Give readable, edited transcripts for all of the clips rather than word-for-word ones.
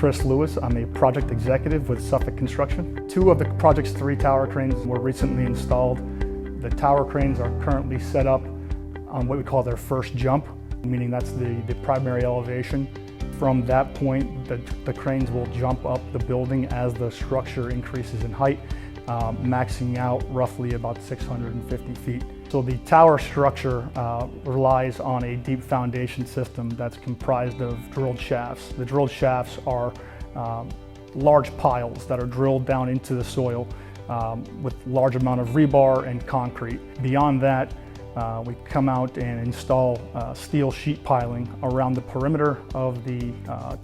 Chris Lewis. I'm a project executive with Suffolk Construction. 2 of the project's 3 tower cranes were recently installed. The tower cranes are currently set up on what we call their first jump, meaning that's the primary elevation. From that point, the cranes will jump up the building as the structure increases in height, maxing out roughly about 650 feet. So the tower structure relies on a deep foundation system that's comprised of drilled shafts. The drilled shafts are large piles that are drilled down into the soil with large amount of rebar and concrete. Beyond that, we come out and install steel sheet piling around the perimeter of the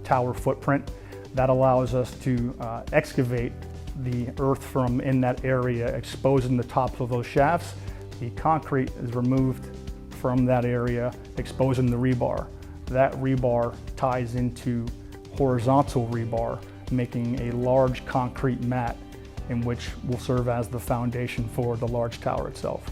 tower footprint. That allows us to excavate the earth from in that area, exposing the tops of those shafts. The concrete is removed from that area, exposing the rebar. That rebar ties into horizontal rebar, making a large concrete mat in which will serve as the foundation for the large tower itself.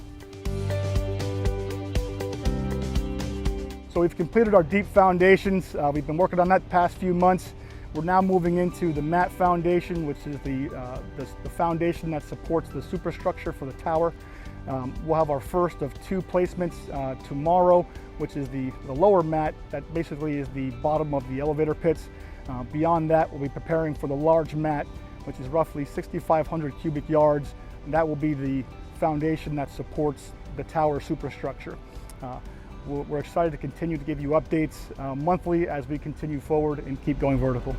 So we've completed our deep foundations. We've been working on that the past few months. We're now moving into the mat foundation, which is the foundation that supports the superstructure for the tower. We'll have our first of 2 placements tomorrow, which is the lower mat that basically is the bottom of the elevator pits. Beyond that, we'll be preparing for the large mat, which is roughly 6,500 cubic yards. And that will be the foundation that supports the tower superstructure. We're excited to continue to give you updates monthly as we continue forward and keep going vertical.